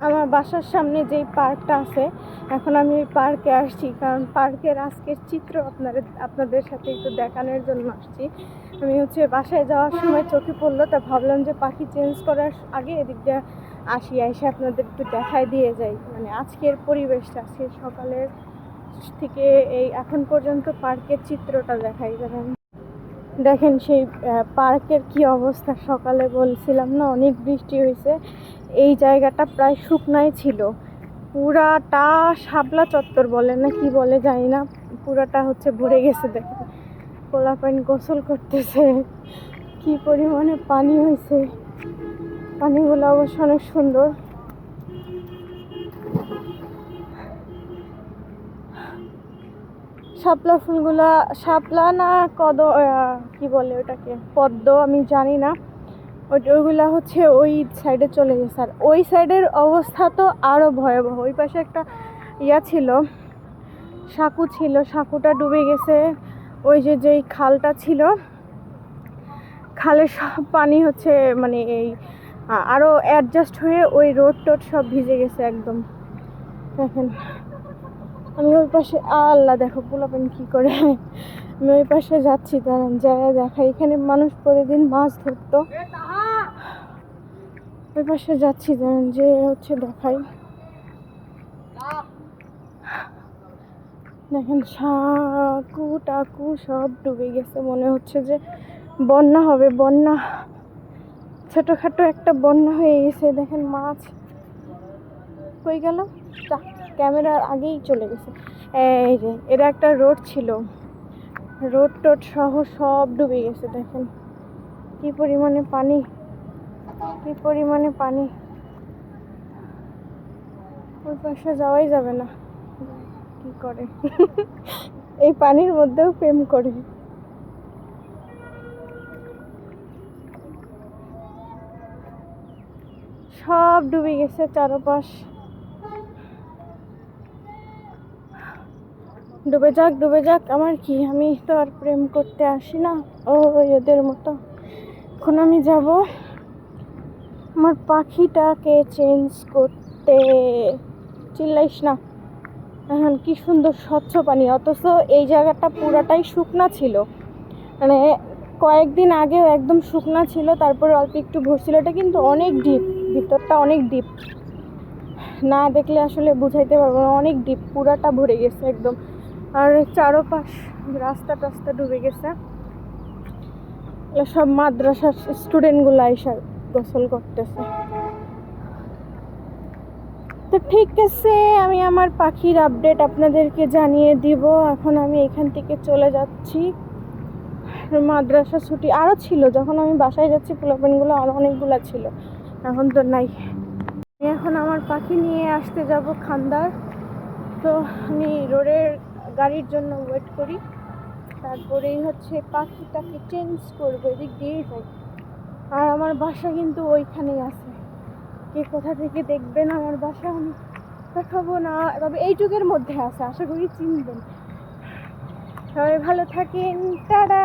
আমার বাসার সামনে যেই পার্কটা আছে, এখন আমি ওই পার্কে আসছি, কারণ পার্কের আজকের চিত্র আপনাদের সাথে একটু দেখানোর জন্য আসছি। আমি বাসায় যাওয়ার সময় চোখে পড়লো, তা ভাবলাম যে পাখি চেঞ্জ করার আগে এদিক দিয়ে এসে আপনাদের একটু দেখায় দিয়ে যাই। মানে আজকের পরিবেশটা, আজকে সকালের থেকে এই এখন পর্যন্ত পার্কের চিত্রটা দেখাই। যেমন দেখেন সেই পার্কের কি অবস্থা। সকালে বলছিলাম না অনেক বৃষ্টি হয়েছে, এই জায়গাটা প্রায় শুকনাই ছিল। পুরাটা শাপলা চত্বর বলে না কি বলে জানি না, পুরাটা ভরে গেছে। দেখেন পোলাপাইন গোসল করতেছে, কি পরিমাণে পানি হয়েছে। পানিগুলো অবশ্য অনেক সুন্দর। শাপলা ফুলগুলা, শাপলা না কি বলে ওটাকে, পদ্ম আমি জানি না, ওইগুলা ওই সাইডে চলে গেছে। আর ওই সাইডের অবস্থা তো আরো ভয়াবহ। ওই পাশে একটা ছিল, সাঁকু ছিল, সাঁকুটা ডুবে গেছে। ওই যেই খালটা ছিল, খালের সব পানি মানে এই আরো অ্যাডজাস্ট হয়ে ওই রোড টোড সব ভিজে গেছে একদম। দেখেন আমি ওই পাশে, আল্লাহ দেখো পোলাপান কি করে। আমি ওই পাশে যাচ্ছি, দাঁড়ান যারা দেখাই। এখানে মানুষ প্রতিদিন মাছ ধরতো, ওই পাশে যাচ্ছি, দাঁড়ান যে দেখাই। দেখেন সাঁকু টাকু সব ডুবে গেছে, মনে হচ্ছে যে বন্যা হবে, বন্যা, ছোটখাটো একটা বন্যা হয়ে গেছে। দেখেন মাছ কই গেল, ক্যামেরার আগেই চলে গেছে। এই যে এটা একটা রোড ছিল, রোড টোড সহ সব ডুবে গেছে। দেখেন কি পরিমাণে পানি, কি পরিমাণে পানি। ওই পাশে যাওয়াই যাবে না, কি করে এই পানির মধ্যেও প্রেম করে। সব ডুবে গেছে চারপাশ। ডুবে যাক ডুবে যাক, আমার কি, আমি তো আর প্রেম করতে আসি না ওদের মতো। এখন আমি যাব আমার পাখিটাকে চেঞ্জ করতে। চিল্লাইস না। এখন কি সুন্দর স্বচ্ছ পানি, অথচ এই জায়গাটা পুরাটাই শুকনা ছিল। মানে কয়েকদিন আগেও একদম শুকনা ছিল, তারপরে অল্প একটু ভরছিল। এটা কিন্তু অনেক ডিপ, ভিতরটা অনেক ডিপ, না দেখলে আসলে বুঝাইতে পারবো না। অনেক ডিপ, পুরাটা ভরে গেছে একদম। আর চারপাশ রাস্তা টাস্তা ডুবে গেছে। সব মাদ্রাসার স্টুডেন্টগুলো এসে গোসল করতেছে। তো ঠিক আছে, আমি আমার পাখির আপডেট আপনাদেরকে জানিয়ে দিব। এখন আমি এখান থেকে চলে যাচ্ছি। মাদ্রাসা ছুটি আরও ছিল, যখন আমি বাসায় যাচ্ছি পোলাপানগুলো আরও অনেকগুলো ছিল, এখন তো নাই। আমি এখন আমার পাখি নিয়ে আসতে যাব খান্দার। তো আমি রোডের গাড়ির জন্য ওয়েট করি, তারপরেই পাখিটাকে চেঞ্জ করবো, এদিক দিয়েই যাই। আর আমার বাসা কিন্তু ওইখানেই আছে, কে কোথা থেকে দেখবেন আমার বাসা আমি দেখাবো না, তবে এই যুগের মধ্যে আছে, আশা করি চিনবেন। সবাই ভালো থাকেন, টাটা।